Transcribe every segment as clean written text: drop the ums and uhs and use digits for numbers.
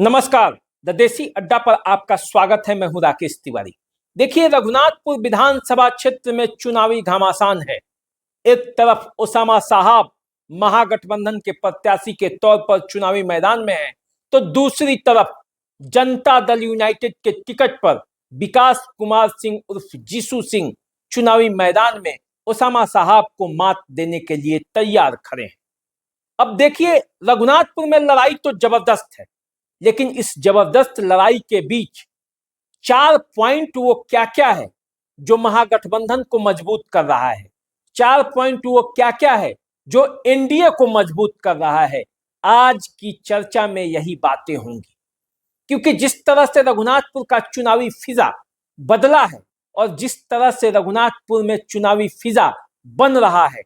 नमस्कार। द देसी अड्डा पर आपका स्वागत है। मैं हूं राकेश तिवारी। देखिए, रघुनाथपुर विधानसभा क्षेत्र में चुनावी घमासान है। एक तरफ ओसामा साहब महागठबंधन के प्रत्याशी के तौर पर चुनावी मैदान में हैं, तो दूसरी तरफ जनता दल यूनाइटेड के टिकट पर विकास कुमार सिंह उर्फ जीसू सिंह चुनावी मैदान में ओसामा साहब को मात देने के लिए तैयार खड़े हैं। अब देखिए, रघुनाथपुर में लड़ाई तो जबरदस्त है, लेकिन इस जबरदस्त लड़ाई के बीच 4 पॉइंट वो क्या क्या है जो महागठबंधन को मजबूत कर रहा है। 4 पॉइंट वो क्या क्या है जो एनडीए को मजबूत कर रहा है। आज की चर्चा में यही बातें होंगी, क्योंकि जिस तरह से रघुनाथपुर का चुनावी फिजा बदला है और जिस तरह से रघुनाथपुर में चुनावी फिजा बन रहा है,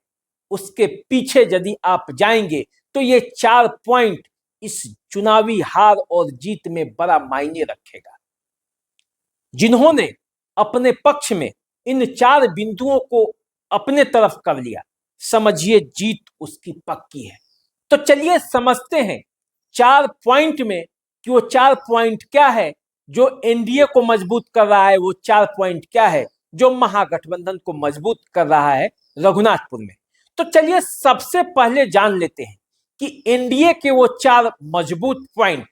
उसके पीछे यदि आप जाएंगे तो ये 4 पॉइंट इस चुनावी हार और जीत में बड़ा मायने रखेगा। जिन्होंने अपने पक्ष में इन 4 बिंदुओं को अपने तरफ कर लिया, समझिए जीत उसकी पक्की है। तो चलिए समझते हैं 4 पॉइंट में कि वो 4 पॉइंट क्या है जो एनडीए को मजबूत कर रहा है, वो 4 पॉइंट क्या है जो महागठबंधन को मजबूत कर रहा है रघुनाथपुर में। तो चलिए सबसे पहले जान लेते हैं कि एनडीए के वो 4 मजबूत पॉइंट,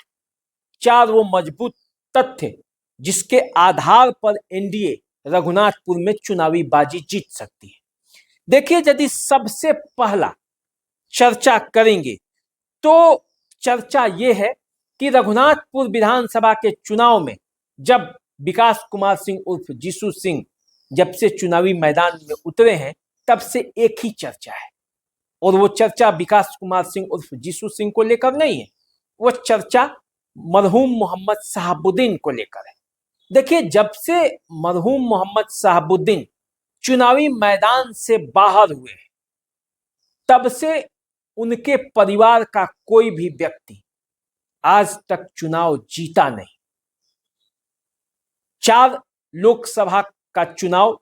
4 वो मजबूत तथ्य जिसके आधार पर एनडीए रघुनाथपुर में चुनावी बाजी जीत सकती है। देखिए, यदि सबसे पहला चर्चा करेंगे तो चर्चा यह है कि रघुनाथपुर विधानसभा के चुनाव में जब विकास कुमार सिंह उर्फ जीसू सिंह जब से चुनावी मैदान में उतरे हैं, तब से एक ही चर्चा है, और वो चर्चा विकास कुमार सिंह उर्फ जीसू सिंह को लेकर नहीं है, वो चर्चा मरहूम मोहम्मद शहाबुद्दीन को लेकर है। देखिए, जब से मरहूम मोहम्मद शहाबुद्दीन चुनावी मैदान से बाहर हुए हैं, तब से उनके परिवार का कोई भी व्यक्ति आज तक चुनाव जीता नहीं। 4 लोकसभा का चुनाव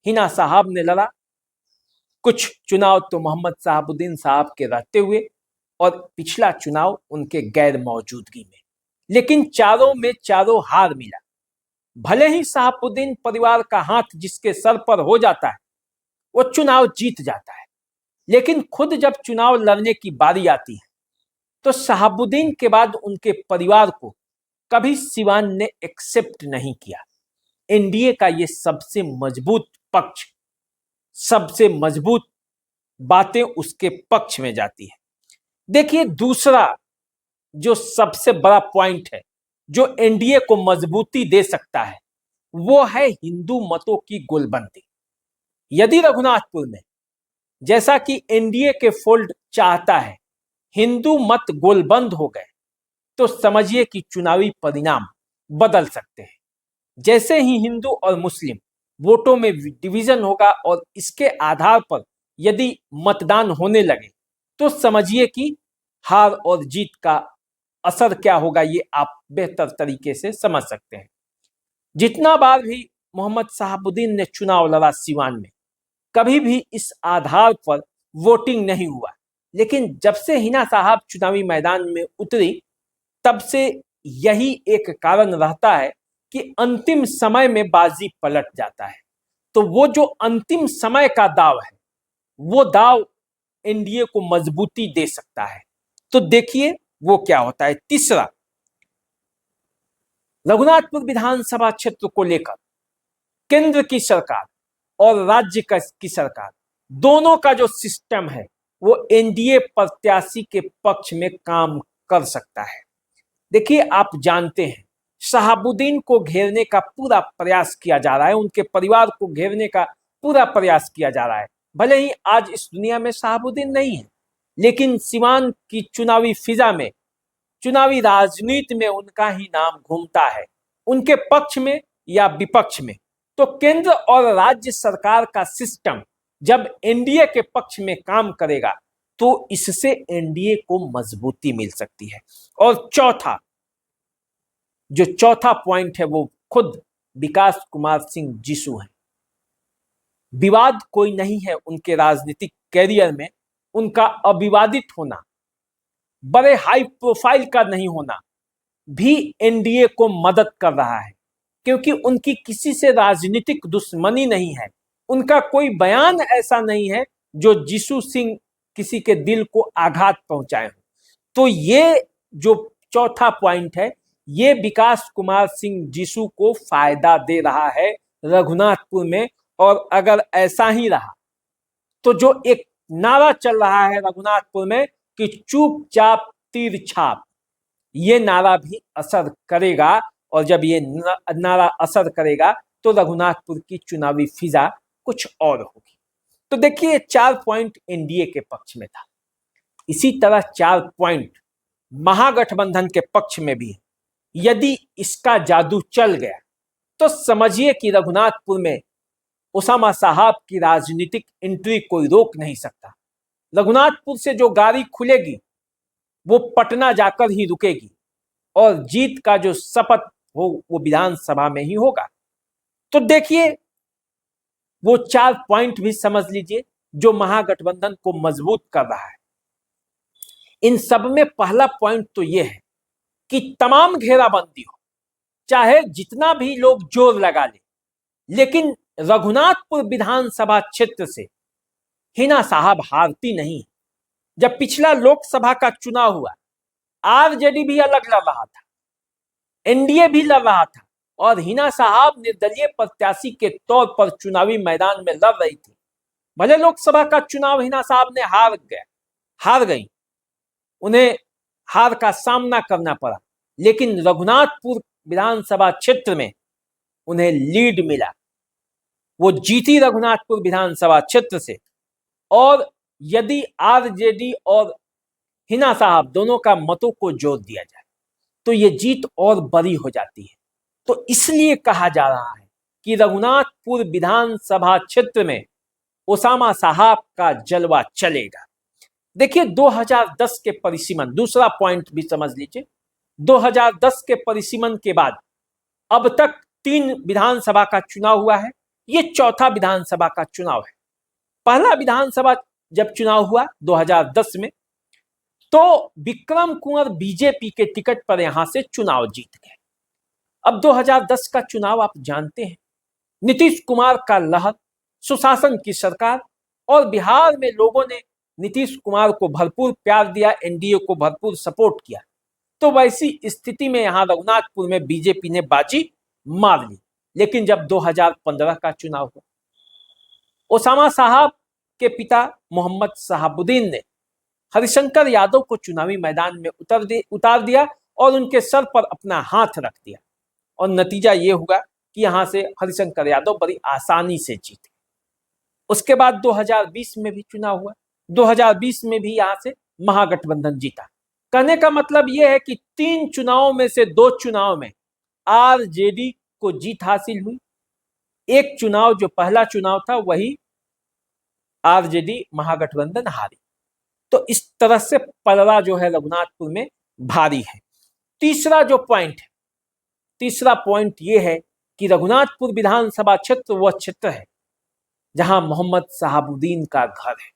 हिना साहब ने लड़ा, कुछ चुनाव तो मोहम्मद शहाबुद्दीन साहब के रहते हुए, और पिछला चुनाव उनके गैर मौजूदगी में, लेकिन चारों में चारों हार मिला। भले ही शहाबुद्दीन परिवार का हाथ जिसके सर पर हो जाता है वो चुनाव जीत जाता है, लेकिन खुद जब चुनाव लड़ने की बारी आती है तो शहाबुद्दीन के बाद उनके परिवार को कभी सिवान ने एक्सेप्ट नहीं किया। एनडीए का ये सबसे मजबूत पक्ष, सबसे मजबूत बातें उसके पक्ष में जाती है। देखिए, दूसरा जो सबसे बड़ा पॉइंट है जो एनडीए को मजबूती दे सकता है, वो है हिंदू मतों की गोलबंदी। यदि रघुनाथपुर में, जैसा कि एनडीए के फोल्ड चाहता है, हिंदू मत गोलबंद हो गए तो समझिए कि चुनावी परिणाम बदल सकते हैं। जैसे ही हिंदू और मुस्लिम वोटों में डिवीजन होगा और इसके आधार पर यदि मतदान होने लगे तो समझिए कि हार और जीत का असर क्या होगा, ये आप बेहतर तरीके से समझ सकते हैं। जितना बार भी मोहम्मद शहाबुद्दीन ने चुनाव लड़ा सिवान में, कभी भी इस आधार पर वोटिंग नहीं हुआ, लेकिन जब से हिना साहब चुनावी मैदान में उतरी, तब से यही एक कारण रहता है कि अंतिम समय में बाजी पलट जाता है। तो वो जो अंतिम समय का दाव है, वो दाव एनडीए को मजबूती दे सकता है। तो देखिए वो क्या होता है। तीसरा, रघुनाथपुर विधानसभा क्षेत्र को लेकर केंद्र की सरकार और राज्य की सरकार दोनों का जो सिस्टम है वो एनडीए प्रत्याशी के पक्ष में काम कर सकता है। देखिए, आप जानते हैं शहाबुद्दीन को घेरने का पूरा प्रयास किया जा रहा है, उनके परिवार को घेरने का पूरा प्रयास किया जा रहा है। भले ही आज इस दुनिया में शहाबुद्दीन नहीं है, लेकिन सिवान की चुनावी फिजा में, चुनावी राजनीति में उनका ही नाम घूमता है, उनके पक्ष में या विपक्ष में। तो केंद्र और राज्य सरकार का सिस्टम जब एनडीए के पक्ष में काम करेगा तो इससे एनडीए को मजबूती मिल सकती है। और चौथा पॉइंट है वो खुद विकास कुमार सिंह जीसू हैं। विवाद कोई नहीं है उनके राजनीतिक कैरियर में, उनका अविवादित होना, बड़े हाई प्रोफाइल का नहीं होना, भी एनडीए को मदद कर रहा है, क्योंकि उनकी किसी से राजनीतिक दुश्मनी नहीं है। उनका कोई बयान ऐसा नहीं है जो जीशु सिंह किसी के दिल को आघात पहुंचाए हो। तो ये जो चौथा पॉइंट है, ये विकास कुमार सिंह जीशु को फायदा दे रहा है रघुनाथपुर में। और अगर ऐसा ही रहा तो जो एक नारा चल रहा है रघुनाथपुर में कि चुपचाप तीर छाप, ये नारा भी असर करेगा। और जब ये नारा असर करेगा तो रघुनाथपुर की चुनावी फिजा कुछ और होगी। तो देखिए 4 पॉइंट एनडीए के पक्ष में था, इसी तरह 4 पॉइंट महागठबंधन के पक्ष में भी है। यदि इसका जादू चल गया तो समझिए कि रघुनाथपुर में ओसामा साहब की राजनीतिक एंट्री कोई रोक नहीं सकता। रघुनाथपुर से जो गाड़ी खुलेगी वो पटना जाकर ही रुकेगी और जीत का जो शपथ हो वो विधानसभा में ही होगा। तो देखिए वो 4 पॉइंट भी समझ लीजिए जो महागठबंधन को मजबूत कर रहा है। इन सब में पहला पॉइंट तो ये है कि तमाम घेराबंदी हो, चाहे जितना भी लोग जोर लगा ले, लेकिन रघुनाथपुर विधानसभा क्षेत्र से हिना साहब हारती नहीं। जब पिछला लोकसभा का चुनाव हुआ, आरजेडी भी अलग लड़ रहा था, एनडीए भी लड़ रहा था और हिना साहब निर्दलीय प्रत्याशी के तौर पर चुनावी मैदान में लड़ रही थी। भले लोकसभा का चुनाव हिना साहब ने हार गई, उन्हें हार का सामना करना पड़ा, लेकिन रघुनाथपुर विधानसभा क्षेत्र में उन्हें लीड मिला। वो जीती रघुनाथपुर विधानसभा क्षेत्र से। और यदि आरजेडी और हिना साहब दोनों का मतों को जोड़ दिया जाए तो ये जीत और बड़ी हो जाती है। तो इसलिए कहा जा रहा है कि रघुनाथपुर विधानसभा क्षेत्र में ओसामा साहब का जलवा चलेगा। देखिए 2010 के परिसीमन, दूसरा पॉइंट भी समझ लीजिए, 2010 के परिसीमन के बाद अब तक 3 विधानसभा का चुनाव हुआ है, ये चौथा विधानसभा का चुनाव है। पहला विधानसभा जब चुनाव हुआ 2010 में, तो विक्रम कुंवर बीजेपी के टिकट पर यहां से चुनाव जीत गए। अब 2010 का चुनाव आप जानते हैं, नीतीश कुमार का लहर, सुशासन की सरकार, और बिहार में लोगों ने नीतीश कुमार को भरपूर प्यार दिया, एनडीए को भरपूर सपोर्ट किया। तो वैसी स्थिति में यहां रघुनाथपुर में बीजेपी ने बाजी मार ली। लेकिन जब 2015 का चुनाव हुआ, ओसामा साहब के पिता मोहम्मद शहाबुद्दीन ने हरिशंकर यादव को चुनावी मैदान में उतार दिया और उनके सर पर अपना हाथ रख दिया। और नतीजा ये हुआ कि यहां से हरिशंकर यादव बड़ी आसानी से जीते। उसके बाद 2020 में भी चुनाव हुआ, 2020 में भी यहां से महागठबंधन जीता। कहने का मतलब यह है कि 3 चुनावों में से 2 चुनाव में आरजेडी को जीत हासिल हुई। एक चुनाव जो पहला चुनाव था वही आरजेडी महागठबंधन हारी। तो इस तरह से पलड़ा जो है रघुनाथपुर में भारी है। तीसरा जो पॉइंट है, तीसरा पॉइंट यह है कि रघुनाथपुर विधानसभा क्षेत्र वह क्षेत्र है जहां मोहम्मद शहाबुद्दीन का घर है,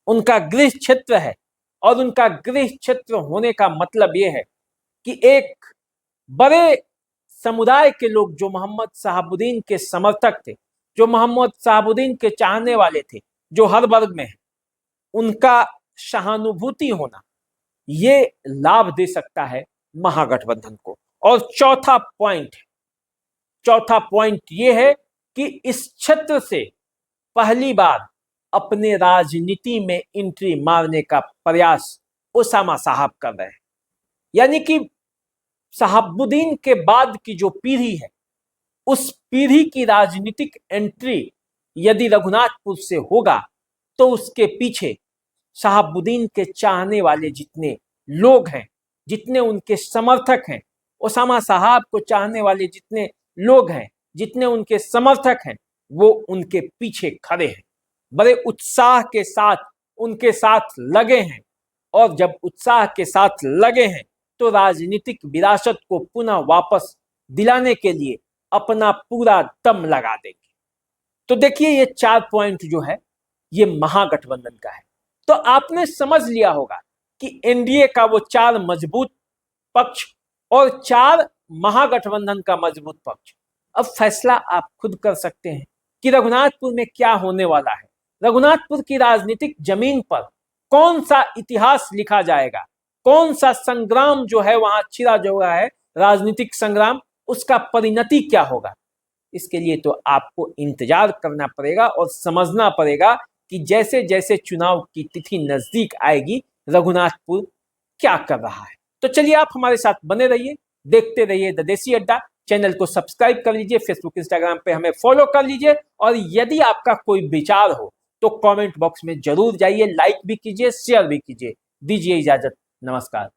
उनका गृह क्षेत्र है। और उनका गृह क्षेत्र होने का मतलब यह है कि एक बड़े समुदाय के लोग जो मोहम्मद शहाबुद्दीन के समर्थक थे, जो मोहम्मद शहाबुद्दीन के चाहने वाले थे, जो हर वर्ग में है, उनका सहानुभूति होना ये लाभ दे सकता है महागठबंधन को। और चौथा पॉइंट ये है कि इस क्षेत्र से पहली बार अपने राजनीति में एंट्री मारने का प्रयास ओसामा साहब कर रहे हैं। यानी कि शहाबुद्दीन के बाद की जो पीढ़ी है, उस पीढ़ी की राजनीतिक एंट्री यदि रघुनाथपुर से होगा तो उसके पीछे शहाबुद्दीन के चाहने वाले जितने लोग हैं, जितने उनके समर्थक हैं, ओसामा साहब को चाहने वाले जितने लोग हैं, जितने उनके समर्थक हैं, वो उनके पीछे खड़े हैं, बड़े उत्साह के साथ उनके साथ लगे हैं। और जब उत्साह के साथ लगे हैं तो राजनीतिक विरासत को पुनः वापस दिलाने के लिए अपना पूरा दम लगा देंगे। तो देखिए ये 4 पॉइंट जो है ये महागठबंधन का है। तो आपने समझ लिया होगा कि एनडीए का वो 4 मजबूत पक्ष और 4 महागठबंधन का मजबूत पक्ष। अब फैसला आप खुद कर सकते हैं कि रघुनाथपुर में क्या होने वाला है। रघुनाथपुर की राजनीतिक जमीन पर कौन सा इतिहास लिखा जाएगा, कौन सा संग्राम जो है वहां छिड़ा जो हुआ है, राजनीतिक संग्राम, उसका परिणति क्या होगा। इसके लिए तो आपको इंतजार करना पड़ेगा और समझना पड़ेगा कि जैसे जैसे चुनाव की तिथि नजदीक आएगी रघुनाथपुर क्या कर रहा है। तो चलिए आप हमारे साथ बने रहिए, देखते रहिए द देसी अड्डा। चैनल को सब्सक्राइब कर लीजिए, फेसबुक इंस्टाग्राम पे हमें फॉलो कर लीजिए और यदि आपका कोई विचार हो तो कमेंट बॉक्स में जरूर जाइए, लाइक भी कीजिए, शेयर भी कीजिए। दीजिए इजाजत, नमस्कार।